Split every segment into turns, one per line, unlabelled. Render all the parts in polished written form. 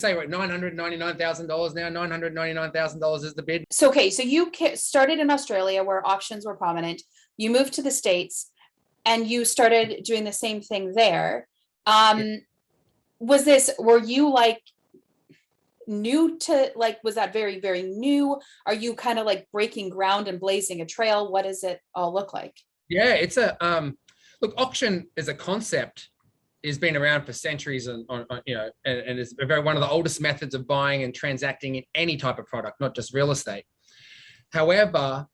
say we're at $999,000 now. $999,000 is the bid.
So, okay. So you started in Australia where auctions were prominent. You moved to the States and you started doing the same thing there. Were you like new to, like, was that very, very new? Are you kind of like breaking ground and blazing a trail? What does it all look like?
Yeah, it's look, auction as a concept has been around for centuries and it's one of the oldest methods of buying and transacting in any type of product, not just real estate. However,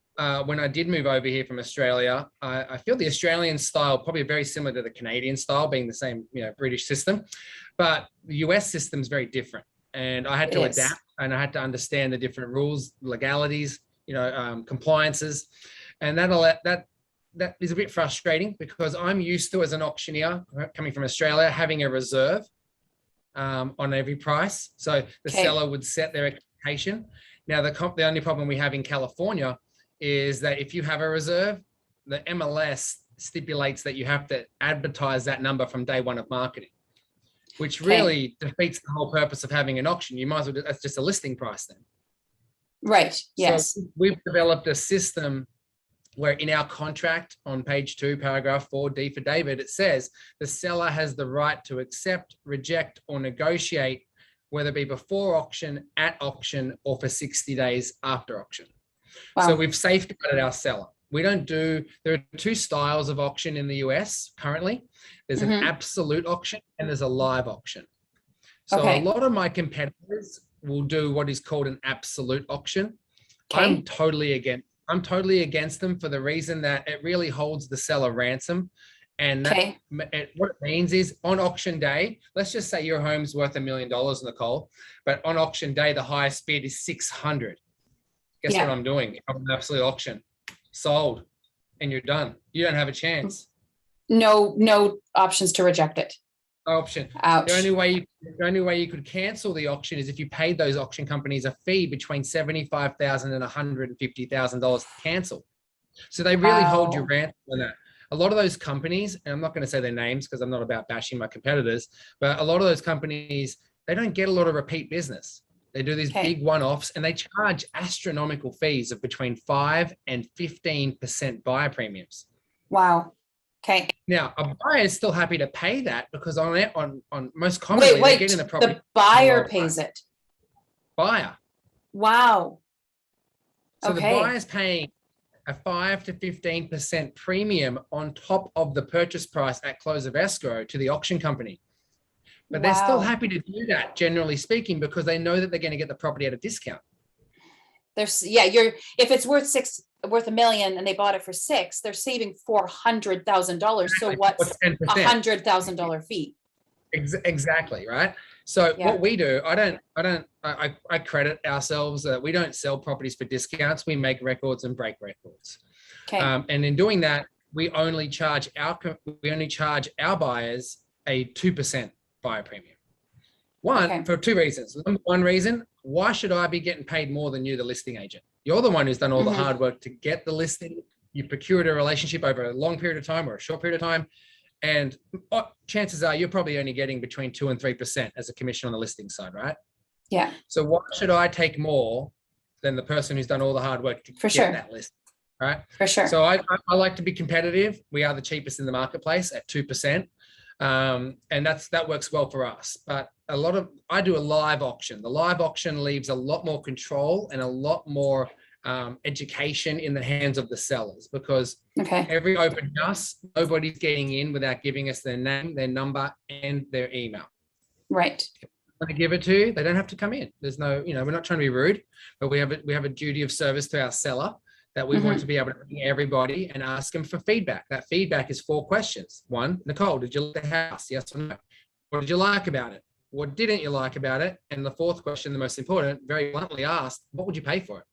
when I did move over here from Australia, I feel the Australian style probably very similar to the Canadian style, being the same, British system, but the US system is very different. And I had to adapt, and I had to understand the different rules, legalities, compliances, and that is a bit frustrating because I'm used to, as an auctioneer coming from Australia, having a reserve on every price. So the seller would set their expectation. Now, the only problem we have in California is that if you have a reserve, the MLS stipulates that you have to advertise that number from day one of marketing, which really defeats the whole purpose of having an auction. You might as well, that's just a listing price then.
Right, yes.
So we've developed a system where in our contract on page 2, paragraph 4D for David, it says the seller has the right to accept, reject, or negotiate, whether it be before auction, at auction, or for 60 days after auction. Wow. So we've safeguarded our seller. There are 2 styles of auction in the US currently. There's an absolute auction and there's a live auction. So a lot of my competitors will do what is called an absolute auction. I'm totally against them for the reason that it really holds the seller ransom. And what it means is, on auction day, let's just say your home's worth $1 million, Nicole, but on auction day, the highest bid is 600. Guess what I'm doing? I'm an absolute auction. Sold. And you're done. You don't have a chance.
No options to reject it.
Option.
Ouch.
The only way you could cancel the auction is if you paid those auction companies a fee between $75,000 and $150,000 to cancel. So they really hold your ransom on that. A lot of those companies, and I'm not going to say their names because I'm not about bashing my competitors, but a lot of those companies, they don't get a lot of repeat business. They do these big one-offs and they charge astronomical fees of between 5 and 15% buyer premiums.
Wow. Okay.
Now, a buyer is still happy to pay that because on most commonly they're getting the property.
The buyer pays it.
Buyer.
Wow.
So the buyer's paying a 5 to 15% premium on top of the purchase price at close of escrow to the auction company. But they're still happy to do that, generally speaking, because they know that they're going to get the property at a discount.
If it's worth $1 million and they bought it for $6 million, they're saving $400,000. So what's $100,000 fee?
Exactly, right? So what we do, I credit ourselves that we don't sell properties for discounts. We make records and break records. And in doing that, we only charge our buyers a 2% buyer premium. For 2 reasons. Number 1 reason, why should I be getting paid more than you, the listing agent? You're the one who's done all the hard work to get the listing. You procured a relationship over a long period of time or a short period of time. And chances are you're probably only getting between 2 and 3% as a commission on the listing side, right?
Yeah.
So why should I take more than the person who's done all the hard work to get that listing, right?
For sure.
So I like to be competitive. We are the cheapest in the marketplace at 2%. And that works well for us. But I do a live auction. The live auction leaves a lot more control and a lot more education in the hands of the sellers, because every open house, nobody's getting in without giving us their name, their number, and their email.
Right.
If they give it to you, they don't have to come in. There's no, we're not trying to be rude, but we have a duty of service to our seller that we want to be able to bring everybody and ask them for feedback. That feedback is 4 questions. 1, Nicole, did you like the house? Yes or no? What did you like about it? What didn't you like about it? And the 4th question, the most important, very bluntly asked, what would you pay for it?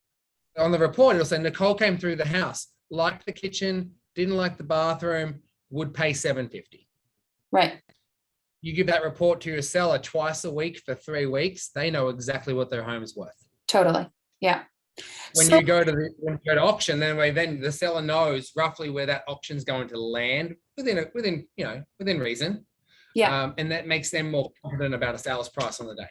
On the report, it'll say Nicole came through the house, liked the kitchen, didn't like the bathroom, would pay $750.
Right.
You give that report to your seller twice a week for 3 weeks, they know exactly what their home is worth.
Totally. Yeah.
When you go to auction, then the seller knows roughly where that auction's going to land within reason.
Yeah.
And that makes them more confident about a sales price on the day.